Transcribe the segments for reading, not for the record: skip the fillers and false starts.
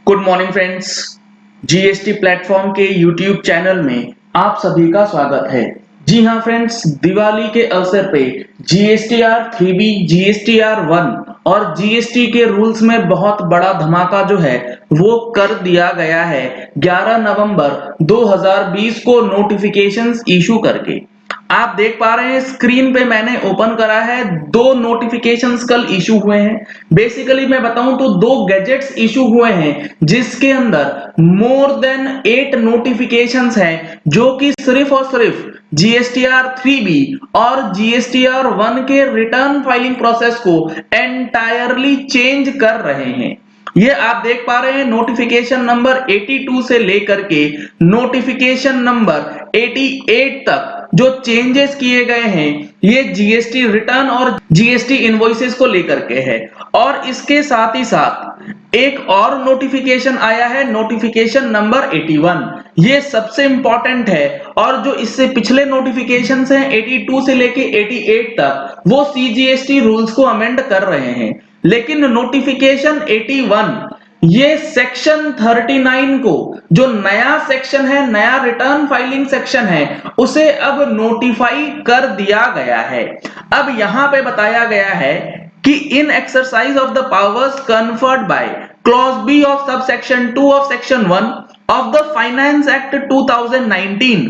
Good morning friends. GST platform के YouTube channel में आप सभी का स्वागत है। जी हाँ फ्रेंड्स, दिवाली के अवसर पे जीएसटीआर 3B, जीएसटीआर 1 और जीएसटी के रूल्स में बहुत बड़ा धमाका जो है वो कर दिया गया है 11 नवंबर 2020 को नोटिफिकेशंस इशू करके। आप देख पा रहे हैं स्क्रीन पे मैंने ओपन करा है, दो नोटिफिकेशंस कल इशू हुए हैं। बेसिकली मैं बताऊं तो दो गैजेट्स इशू हुए हैं जिसके अंदर मोर देन 8 नोटिफिकेशंस हैं जो कि सिर्फ और सिर्फ जीएसटीआर 3B और जीएसटीआर 1 के रिटर्न फाइलिंग प्रोसेस को एंटायरली चेंज कर रहे हैं। ये आप देख पा रहे हैं नोटिफिकेशन नंबर 82 से लेकर के नोटिफिकेशन नंबर 88 तक जो चेंजेस किए गए हैं ये जीएसटी रिटर्न और जीएसटी इनवॉइसेस को लेकर के है। और इसके साथ ही साथ एक और नोटिफिकेशन आया है, नोटिफिकेशन नंबर 81। ये सबसे इंपॉर्टेंट है और जो इससे पिछले नोटिफिकेशंस हैं 82 से लेके 88 तक वो सीजीएसटी रूल्स को अमेंड कर रहे हैं। लेकिन नोटिफिकेशन 81 ये सेक्शन 39 को, जो नया सेक्शन है, नया रिटर्न फाइलिंग सेक्शन है, उसे अब नोटिफाई कर दिया गया है। अब यहां पे बताया गया है कि in exercise of the powers conferred by clause B of sub section 2 of section 1 of the finance act 2019,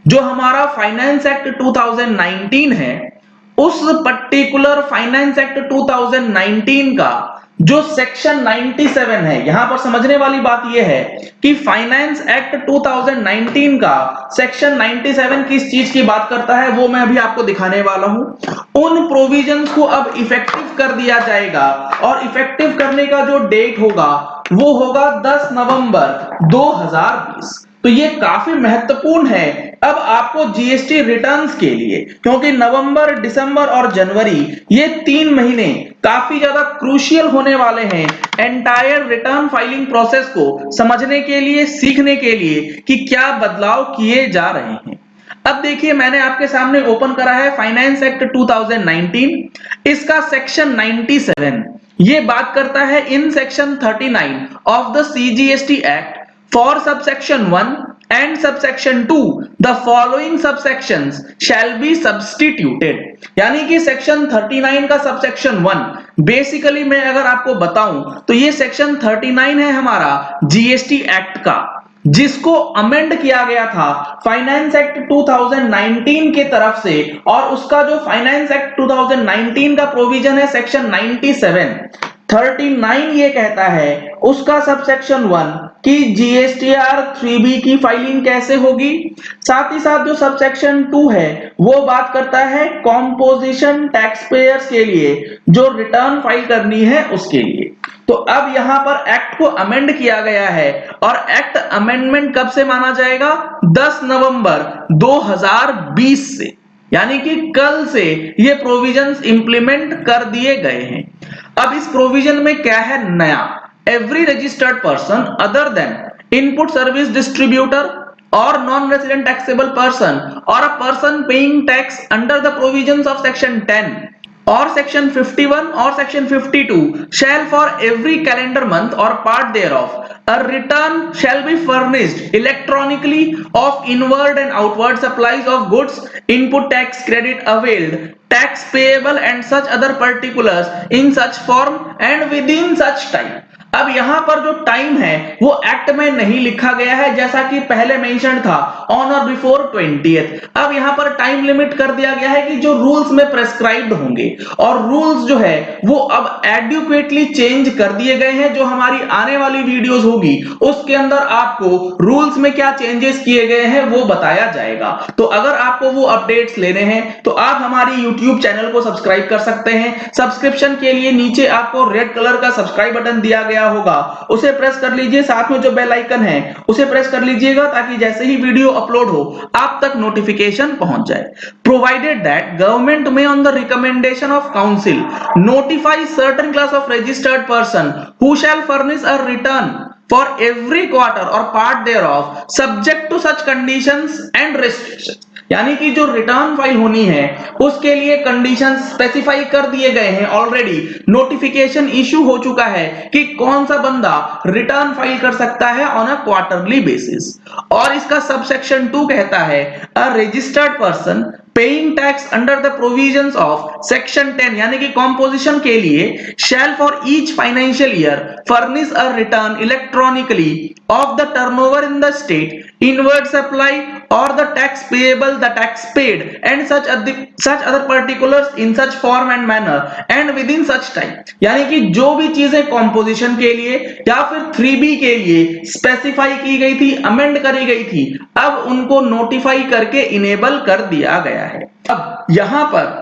जो हमारा फाइनेंस एक्ट 2019 है, उस पर्टिकुलर फाइनेंस एक्ट 2019 का जो सेक्शन 97 है। यहां पर समझने वाली बात यह है कि फाइनेंस एक्ट 2019 का सेक्शन 97 किस चीज की बात करता है वो मैं अभी आपको दिखाने वाला हूं। उन प्रोविजंस को अब इफेक्टिव कर दिया जाएगा और इफेक्टिव करने का जो डेट होगा वो होगा 10 नवंबर 2020। तो ये काफी महत्वपूर्ण है अब आपको जीएसटी रिटर्न्स के लिए, क्योंकि नवंबर, दिसंबर और जनवरी ये 3 महीने काफी ज्यादा क्रूशियल होने वाले हैं एंटायर रिटर्न फाइलिंग प्रोसेस को समझने के लिए, सीखने के लिए कि क्या बदलाव किए जा रहे हैं। अब देखिए, मैंने आपके सामने ओपन करा है फाइनेंस एक्ट 2019, इसका सेक्शन 97 ये बात करता है in section 39 of the CGST act for subsection 1 and subsection 2 the following subsections shall be substituted। यानी कि सेक्शन 39 का सबसेक्शन 1 बेसिकली मैं अगर आपको बताऊं तो ये सेक्शन 39 है हमारा जीएसटी एक्ट का, जिसको अमेंड किया गया था फाइनेंस एक्ट 2019 के तरफ से। और उसका जो फाइनेंस एक्ट 2019 का प्रोविजन है सेक्शन 97, 39 ये कहता है उसका सबसेक्शन 1 कि जीएसटीआर 3B की फाइलिंग कैसे होगी। साथ ही साथ जो सबसेक्शन 2 है वो बात करता है कॉम्पोजिशन टैक्स पेयर्स के लिए जो रिटर्न फाइल करनी है उसके लिए। तो अब यहां पर एक्ट को अमेंड किया गया है और एक्ट अमेंडमेंट कब से माना जाएगा? 10 नवंबर 2020 से, यानी कि कल से ये प्रोविजंस इंप्लीमेंट कर दिए गए हैं। अब इस प्रोविजन में क्या है नया? Every registered person other than input service distributor और नॉन रेजिडेंट टैक्सेबल पर्सन और a person paying tax under the provisions of section 10 or section 51 or section 52 shall for every calendar month or part thereof a return shall be furnished electronically of inward and outward supplies of goods, input tax credit availed, tax payable and such other particulars in such form and within such time। अब यहां पर जो time है वो act में नहीं लिखा गया है, जैसा कि पहले मेंशन था ऑन और बिफोर 20th। अब यहां पर टाइम लिमिट कर दिया गया है कि जो रूल्स में प्रेस्क्राइब्ड होंगे, और रूल्स जो है वो अब एडुक्वेटली चेंज कर दिए गए हैं। जो हमारी आने वाली वीडियोस होगी उसके अंदर आपको रूल्स में क्या चेंजेस किए गए हैं वो बताया जाएगा। तो अगर आपको वो अपडेट्स लेने हैं तो आप हमारी यूट्यूब चैनल को सब्सक्राइब कर सकते हैं। सब्सक्रिप्शन के लिए नीचे आपको रेड कलर का सब्सक्राइब बटन दिया गया होगा, उसे प्रेस कर लीजिए। साथ में जो बेल आइकन है उसे प्रेस कर लीजिएगा ताकि जैसे ही वीडियो अपलोड हो आप तक नोटिफिकेशन पहुंच जाए। प्रोवाइडेड दैट गवर्नमेंट में on the recommendation of council notify certain class of registered person who shell furnish a return for every quarter or part thereof subject to such conditions and restrictions। यानी कि जो return file होनी है उसके लिए condition specify कर दिए गए हैं, ऑलरेडी नोटिफिकेशन इशू हो चुका है कि कौन सा बंदा रिटर्न फाइल कर सकता है ऑन अ क्वार्टरली बेसिस। और इसका सबसेक्शन 2 कहता है a registered person paying tax under the provisions of section 10 यानी कि कॉम्पोजिशन के लिए shall for each financial year furnish a return electronically of the turnover in the state inward supply or the tax payable, the tax paid and such other particulars in such form and manner and within such time। यानी कि जो भी चीजें composition के लिए या फिर 3B के लिए स्पेसिफाई की गई थी, अमेंड करी गई थी, अब उनको नोटिफाई करके इनेबल कर दिया गया है। अब यहां पर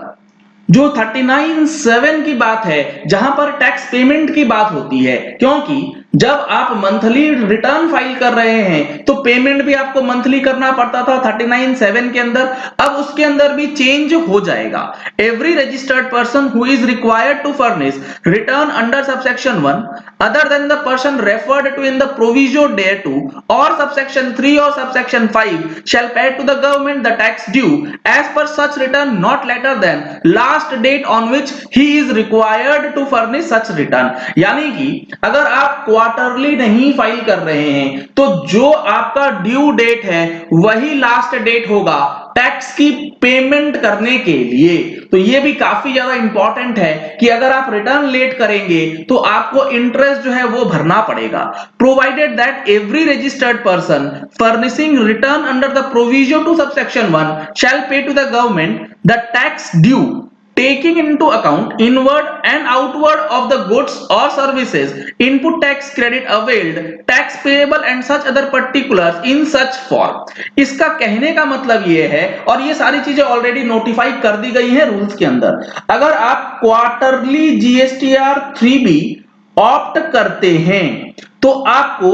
जो 39(7) की बात है, जहां पर टैक्स पेमेंट की बात होती है, क्योंकि जब आप मंथली रिटर्न फाइल कर रहे हैं तो पेमेंट भी आपको मंथली करना पड़ता था 39(7) के अंदर। अब उसके अंदर भी चेंज हो जाएगा। Every registered person who is required to furnish return under subsection 1 other than the person referred to in the proviso thereto और सबसेक्शन 3 और subsection 5 shall pay to the government the tax due as per such return not later than last date on which he is required to furnish such return। यानी कि अगर आप quarterly नहीं file कर रहे हैं तो जो आपका ड्यू डेट है वही लास्ट डेट होगा टैक्स की पेमेंट करने के लिए। तो ये भी काफी ज्यादा इंपॉर्टेंट है कि अगर आप रिटर्न लेट करेंगे तो आपको इंटरेस्ट जो है वो भरना पड़ेगा। Provided that every registered person furnishing return under the provision to subsection 1 shall pay to the government the tax due taking into account inward and outward of the goods or services input tax credit availed tax payable and such other particulars in such form। इसका कहने का मतलब ये है, और ये सारी चीजें ऑलरेडी नोटिफाई कर दी गई हैं रूल्स के अंदर, अगर आप क्वार्टरली जीएसटीआर 3B ऑप्ट करते हैं तो आपको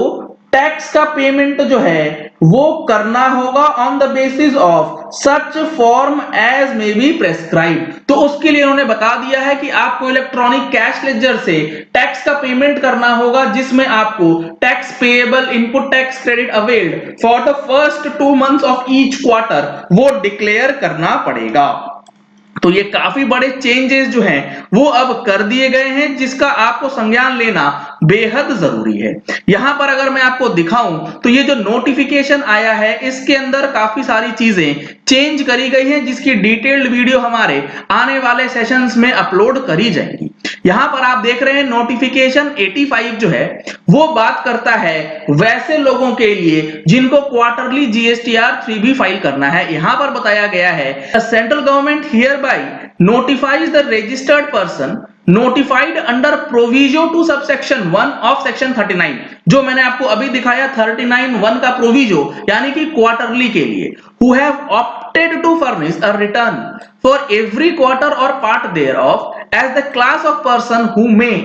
टैक्स का पेमेंट जो है वो करना होगा on the basis of such form as may be prescribed. तो उसके लिए उन्होंने बता दिया है कि आपको इलेक्ट्रॉनिक कैश लेजर से टैक्स का पेमेंट करना होगा, जिसमें आपको tax payable, input tax credit availed for the first 2 months of each quarter वो डिक्लेयर करना पड़ेगा। तो ये काफी बड़े चेंजेस जो हैं वो अब कर दिए गए हैं, जिसका आपको संज्ञान लेना बेहद जरूरी है। यहां पर अगर मैं आपको दिखाऊं तो ये जो नोटिफिकेशन आया है इसके अंदर काफी सारी चीजें चेंज करी गई हैं, जिसकी डिटेल्ड वीडियो हमारे आने वाले सेशंस में अपलोड करी जाएगी। यहां पर आप देख रहे हैं नोटिफिकेशन 85 जो है वो बात करता है वैसे लोगों के लिए जिनको क्वार्टरली जीएसटीआर 3B फाइल करना है। यहां पर बताया गया है central government hereby notifies the registered person notified under proviso to subsection 1 of section 39। जो मैंने आपको अभी दिखाया 39(1) का प्रोविजो यानी कि क्वार्टरली के लिए, who have opted to furnish a return for every quarter or part thereof as the class of person who may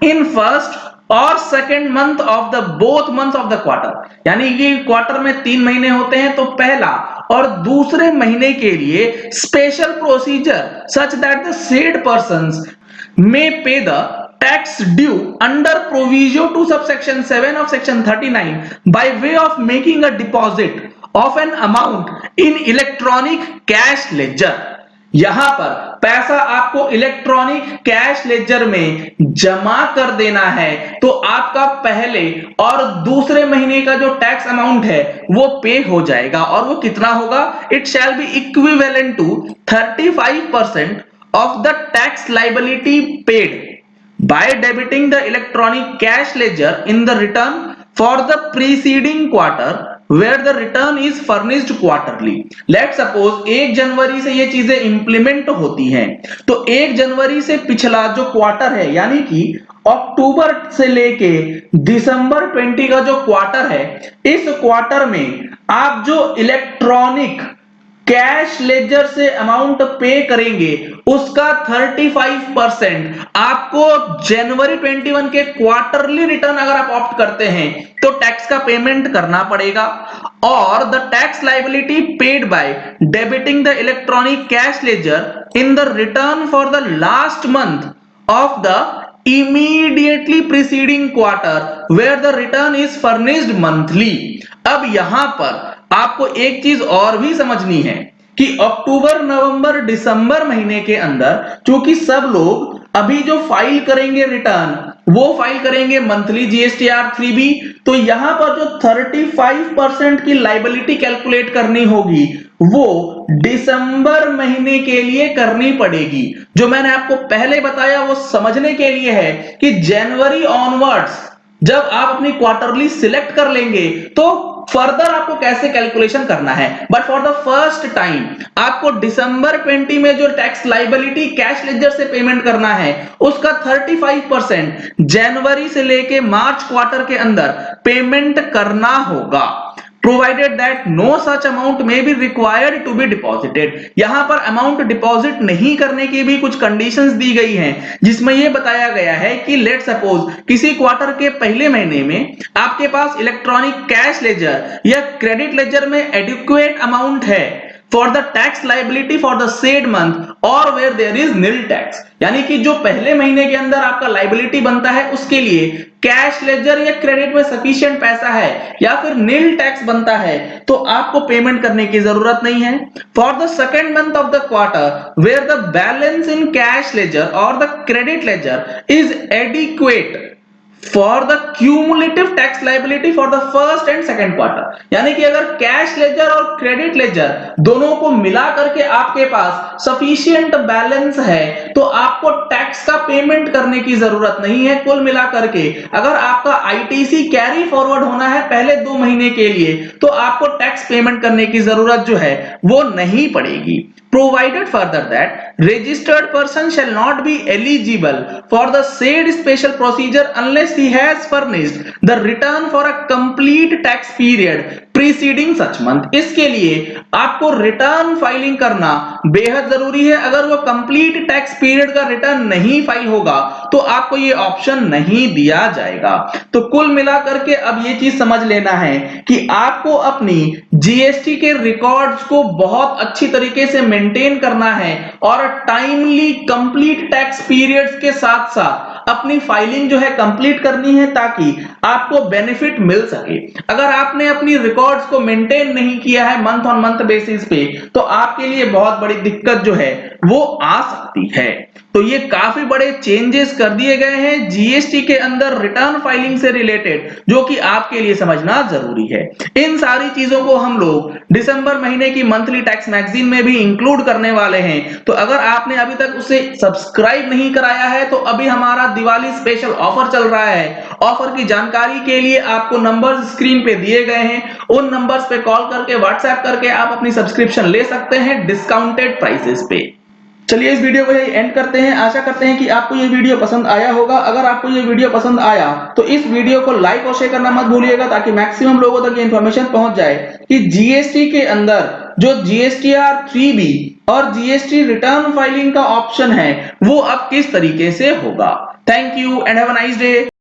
in first और second month of the both month of the quarter. यानी कि quarter में 3 महीने होते हैं तो पहला और दूसरे महीने के लिए special procedure such that the said persons may pay the tax due under proviso to subsection 7 of section 39 by way of making a deposit of an amount in electronic cash ledger। यहां पर पैसा आपको electronic cash laser में जमा कर देना है, तो आपका पहले और दूसरे महीने का जो टैक्स अमाउंट है वो पे हो जाएगा। और वो कितना होगा? It shall be equivalent to 35% of the tax liability paid by debiting the electronic cash ledger in the return for the preceding quarter where the return is furnished quarterly। Let's suppose 1 जनवरी से ये चीजें implement होती हैं, तो 1 जनवरी से पिछला जो quarter है यानी कि अक्टूबर से लेके दिसंबर 20 का जो क्वार्टर है, इस क्वार्टर में आप जो इलेक्ट्रॉनिक कैश लेजर से अमाउंट पे करेंगे उसका 35% आपको जनवरी 21 के क्वार्टरली रिटर्न अगर आप ऑप्ट करते हैं तो टैक्स का पेमेंट करना पड़ेगा। और the tax liability paid by debiting the electronic cash laser in the return for the last month of the immediately preceding quarter where the return is furnished monthly। अब यहां पर आपको एक चीज और भी समझनी है कि अक्टूबर, नवंबर, दिसंबर महीने के अंदर चूंकि सब लोग अभी जो फाइल करेंगे रिटर्न वो फाइल करेंगे मंथली जीएसटीआर 3B, तो यहां पर जो 35% की लाइबिलिटी कैलकुलेट करनी होगी वो दिसंबर महीने के लिए करनी पड़ेगी। जो मैंने आपको पहले बताया वो समझने के लिए है कि जनवरी ऑनवर्ड्स जब आप अपनी क्वार्टरली सिलेक्ट कर लेंगे तो फर्दर आपको कैसे कैलकुलेशन करना है। But for the first time आपको दिसंबर 20 में जो टैक्स लाइबिलिटी कैश लेजर से पेमेंट करना है उसका 35% जनवरी से लेके मार्च क्वार्टर के अंदर पेमेंट करना होगा, provided that no such amount may be required to be deposited। यहां पर अमाउंट डिपॉजिट नहीं करने की भी कुछ कंडीशंस दी गई हैं जिसमें यह बताया गया है कि लेट सपोज किसी क्वार्टर के पहले महीने में आपके पास इलेक्ट्रॉनिक कैश लेजर या क्रेडिट लेजर में एडिक्वेट अमाउंट है for the tax liability for the said month और where there is nil tax, यानी कि जो पहले महीने के अंदर आपका लाइबिलिटी बनता है उसके लिए कैश लेजर या क्रेडिट में सफिशिएंट पैसा है या फिर नील टैक्स बनता है तो आपको पेमेंट करने की जरूरत नहीं है। For the second month of the quarter where the balance in cash ledger और the credit ledger is adequate for the cumulative tax liability for the first and second quarter, यानी कि अगर कैश लेजर और credit ledger दोनों को मिला करके आपके पास सफिशिएंट बैलेंस है तो आपको टैक्स का पेमेंट करने की जरूरत नहीं है। कुल मिला करके अगर आपका आईटीसी कैरी फॉरवर्ड होना है पहले 2 महीने के लिए तो आपको टैक्स पेमेंट करने की जरूरत जो है वो नहीं पड़ेगी। Provided further that registered person shall not be eligible for the said special procedure unless he has furnished the return for a complete tax period preceding such month। इसके लिए आपको रिटर्न फाइलिंग करना बेहद जरूरी है। अगर वो कंप्लीट टैक्स पीरियड का रिटर्न नहीं फाइल होगा तो आपको ये ऑप्शन नहीं दिया जाएगा। तो कुल मिलाकर के अब ये चीज समझ लेना है कि आपको अपनी जीएसटी के रिकॉर्ड्स को बहुत अच्छी तरीके से मेंटेन करना है और टाइमली कंप्लीट टैक्स पीरियड्स के साथ साथ अपनी फाइलिंग जो है कंप्लीट करनी है ताकि आपको बेनिफिट मिल सके। अगर आपने अपनी रिकॉर्ड्स को मेंटेन नहीं किया है मंथ ऑन मंथ बेसिस पे तो आपके लिए बहुत बड़ी दिक्कत जो है वो आ सकती है। तो ये काफी बड़े चेंजेस कर दिए गए हैं जीएसटी के अंदर रिटर्न फाइलिंग से रिलेटेड जो कि आपके लिए समझना जरूरी है। इन सारी चीजों को हम लोग दिसंबर महीने की मंथली टैक्स मैगजीन में भी इंक्लूड करने वाले हैं। तो अगर आपने अभी तक उसे सब्सक्राइब नहीं कराया है तो अभी हमारा दिवाली स्पेशल ऑफर चल रहा है। ऑफर की जानकारी के लिए आपको नंबर्स स्क्रीन पे दिए गए हैं, उन नंबर्स पे कॉल करके व्हाट्सएप करके आप अपनी सब्सक्रिप्शन ले सकते हैं डिस्काउंटेड प्राइसेस पे। चलिए इस वीडियो को यही एंड करते हैं। आशा करते हैं कि आपको ये वीडियो पसंद आया होगा। अगर आपको ये वीडियो पसंद आया तो इस वीडियो को लाइक और शेयर करना मत भूलिएगा ताकि मैक्सिमम लोगों तक ये इंफॉर्मेशन पहुंच जाए कि जीएसटी के अंदर जो जीएसटीआर 3B और जीएसटी रिटर्न फाइलिंग का ऑप्शन है वो अब किस तरीके से होगा। Thank you and have a nice day.